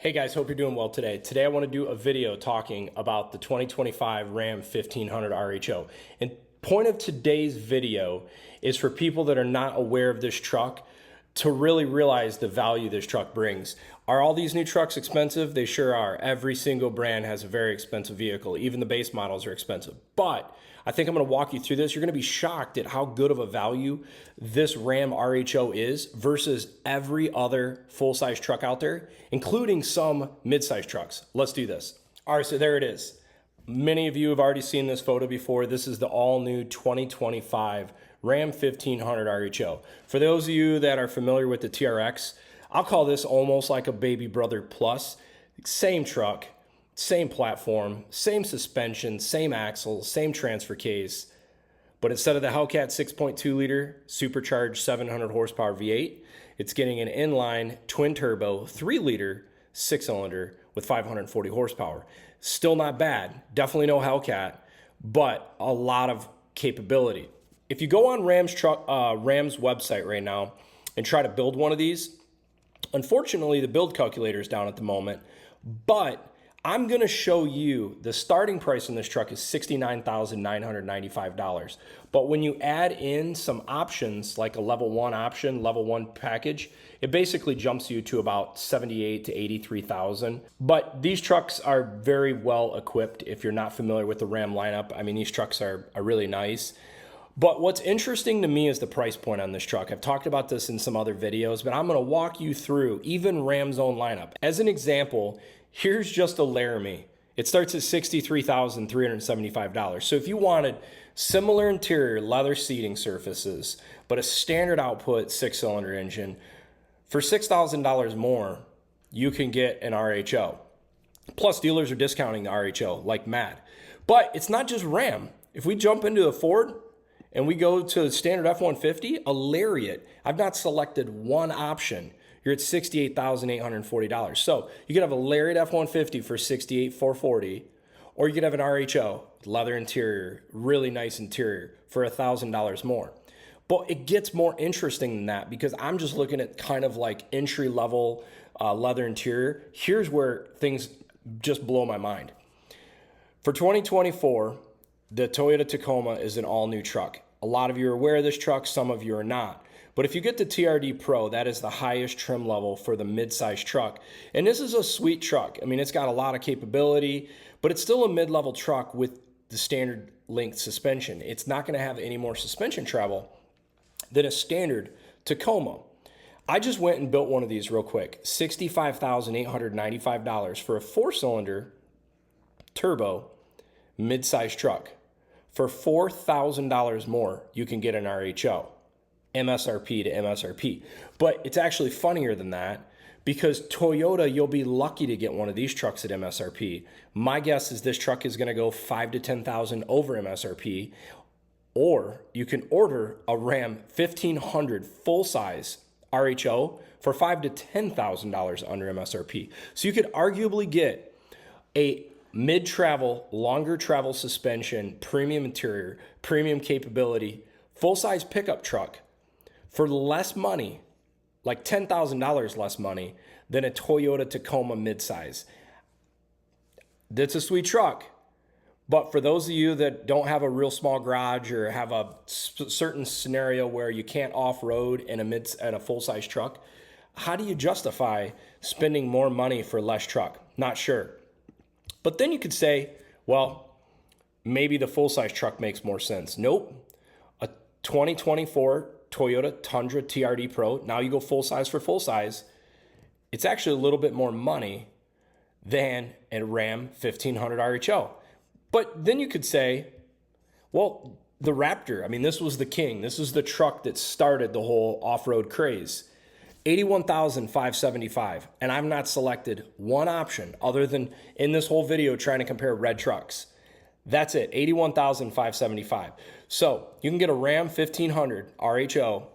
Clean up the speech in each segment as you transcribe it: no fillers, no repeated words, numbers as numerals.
Hey guys, hope you're doing well today. Today I want to do a video talking about the 2025 Ram 1500 RHO. And point of today's video is for people that are not aware of this truck to really realize the value this truck brings. Are all these new trucks expensive? They sure are. Every single brand has a very expensive vehicle. Even the base models are expensive. But I think I'm going to walk you through this. You're going to be shocked at how good of a value this Ram RHO is versus every other full-size truck out there, including some mid-size trucks. Let's do this. All right, so there it is. Many of you have already seen this photo before. This is the all-new 2025 Ram 1500 RHO. For those of you that are familiar with the TRX, I'll call this almost like a baby brother plus. Same truck, same platform, same suspension, same axles, same transfer case. But instead of the Hellcat 6.2 liter supercharged 700 horsepower V8, it's getting an inline twin turbo 3 liter 6-cylinder with 540 horsepower. Still not bad. Definitely no Hellcat, but a lot of capability. If you go on Ram's website right now and try to build one of these, unfortunately the build calculator is down at the moment, but I'm going to show you the starting price on this truck is $69,995. But when you add in some options like a level 1 option, level 1 package, it basically jumps you to about $78,000 to $83,000. But these trucks are very well equipped if you're not familiar with the Ram lineup. I mean, these trucks are really nice. But what's interesting to me is the price point on this truck. I've talked about this in some other videos, but I'm going to walk you through even Ram's own lineup. As an example, here's just a Laramie. It starts at $63,375. So if you wanted similar interior leather seating surfaces, but a standard output 6-cylinder engine, for $6,000 more, you can get an RHO. Plus, dealers are discounting the RHO like mad. But it's not just Ram. If we jump into a Ford, and we go to the standard F-150, a Lariat. I've not selected one option. You're at $68,840. So you could have a Lariat F-150 for $68,440, or you could have an RHO, leather interior, really nice interior for $1,000 more. But it gets more interesting than that because I'm just looking at kind of like entry-level leather interior. Here's where things just blow my mind. For 2024, the Toyota Tacoma is an all-new truck. A lot of you are aware of this truck, some of you are not. But if you get the TRD Pro, that is the highest trim level for the mid-size truck. And this is a sweet truck. I mean, it's got a lot of capability, but it's still a mid-level truck with the standard length suspension. It's not going to have any more suspension travel than a standard Tacoma. I just went and built one of these real quick. $65,895 for a 4-cylinder turbo mid-size truck. For $4,000 more, you can get an RHO, MSRP to MSRP. But it's actually funnier than that because Toyota, you'll be lucky to get one of these trucks at MSRP. My guess is this truck is going to go $5,000 to $10,000 over MSRP, or you can order a Ram 1500 full-size RHO for $5,000 to $10,000 under MSRP. So you could arguably get a mid-travel, longer travel suspension, premium interior, premium capability, full-size pickup truck for less money, like $10,000 less money than a Toyota Tacoma midsize. That's a sweet truck. But for those of you that don't have a real small garage or have a certain scenario where you can't off-road in a full-size truck, how do you justify spending more money for less truck? Not sure. But then you could say, well, maybe the full-size truck makes more sense. Nope. A 2024 Toyota Tundra TRD Pro, now you go full-size for full-size, it's actually a little bit more money than a Ram 1500 RHO. But then you could say, well, the Raptor, I mean, this was the king. This is the truck that started the whole off-road craze. $81,575, and I've not selected one option other than in this whole video trying to compare red trucks. That's it, $81,575. So you can get a Ram 1500 RHO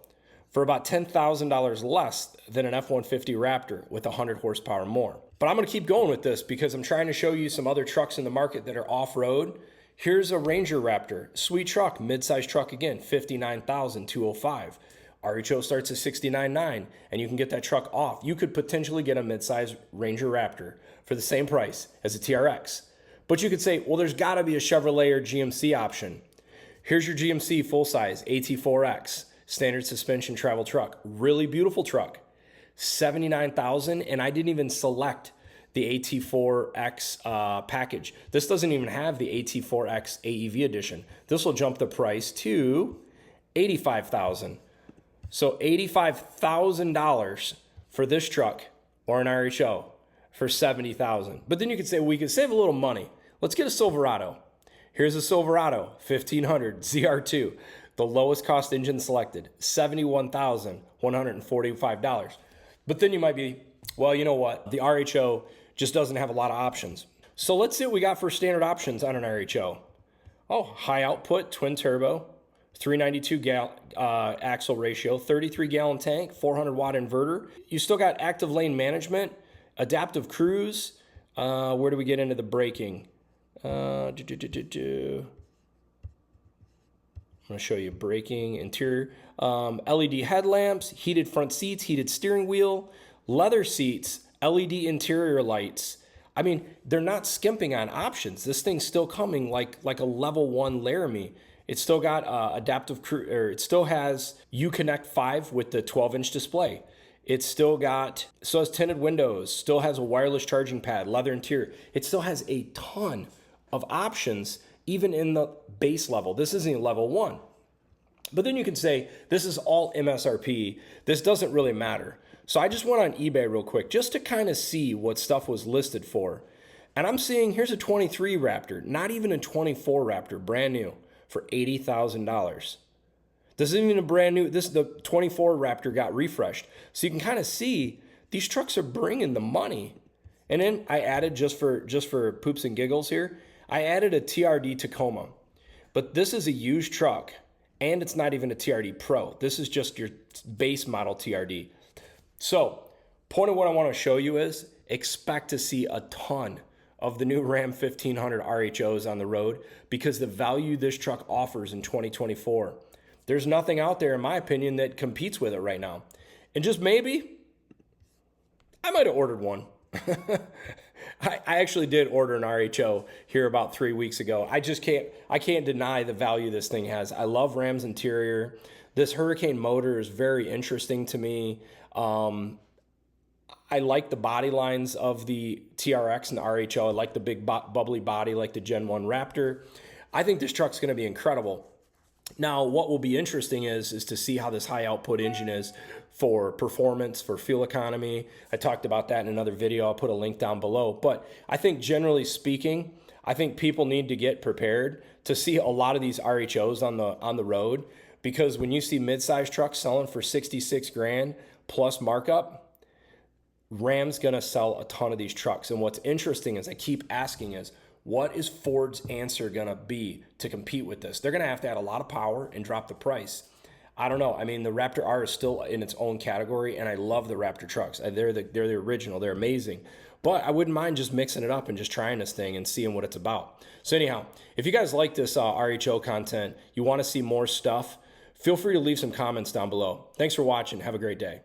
for about $10,000 less than an F-150 Raptor with 100 horsepower more. But I'm going to keep going with this because I'm trying to show you some other trucks in the market that are off-road. Here's a Ranger Raptor, sweet truck, mid-size truck again, $59,205. RHO starts at $69,900 and you can get that truck off. You could potentially get a midsize Ranger Raptor for the same price as a TRX. But you could say, well, there's got to be a Chevrolet or GMC option. Here's your GMC full-size AT4X, standard suspension travel truck. Really beautiful truck. $79,000, and I didn't even select the AT4X package. This doesn't even have the AT4X AEV edition. This will jump the price to $85,000. So $85,000 for this truck or an RHO for $70,000. But then you could say, well, we could save a little money. Let's get a Silverado. Here's a Silverado 1500 ZR2, the lowest cost engine selected, $71,145. But then you might be, well, you know what? The RHO just doesn't have a lot of options. So let's see what we got for standard options on an RHO. Oh, high output, twin turbo, 392 axle ratio, 33 gallon tank, 400 watt inverter. You still got active lane management, adaptive cruise. Where do we get into the braking? I'm going to show you braking, interior, LED headlamps, heated front seats, heated steering wheel, leather seats, LED interior lights. I mean, they're not skimping on options. This thing's still coming like a level 1 Laramie. It's still got adaptive cruise, or it still has Uconnect 5 with the 12-inch display. It's still has tinted windows, still has a wireless charging pad, leather interior. It still has a ton of options, even in the base level. This isn't level 1. But then you can say, this is all MSRP. This doesn't really matter. So I just went on eBay real quick just to kind of see what stuff was listed for. And I'm seeing here's a 23 Raptor, not even a 24 Raptor, brand new, for $80,000. This isn't even a brand new, the 24 Raptor got refreshed. So you can kind of see these trucks are bringing the money. And then I added, just for poops and giggles here, I added a TRD Tacoma. But this is a used truck, and it's not even a TRD Pro. This is just your base model TRD. So, point of what I want to show you is expect to see a ton of the new Ram 1500 RHOs on the road because the value this truck offers in 2024. There's nothing out there, in my opinion, that competes with it right now. And just maybe, I might have ordered one. I actually did order an RHO here about 3 weeks ago. I can't deny the value this thing has. I love Ram's interior. This Hurricane motor is very interesting to me. I like the body lines of the TRX and the RHO. I like the big bubbly body like the Gen 1 Raptor. I think this truck's going to be incredible. Now, what will be interesting is to see how this high output engine is for performance, for fuel economy. I talked about that in another video. I'll put a link down below. But I think generally speaking, I think people need to get prepared to see a lot of these RHOs on the road, because when you see midsize trucks selling for 66 grand plus markup, Ram's gonna sell a ton of these trucks. And what's interesting is I keep asking is, what is Ford's answer gonna be to compete with this? They're gonna have to add a lot of power and drop the price. I don't know. I mean, the Raptor R is still in its own category, and I love the Raptor trucks. They're the original. They're amazing. But I wouldn't mind just mixing it up and just trying this thing and seeing what it's about. So anyhow, if you guys like this RHO content, you want to see more stuff, feel free to leave some comments down below. Thanks for watching. Have a great day.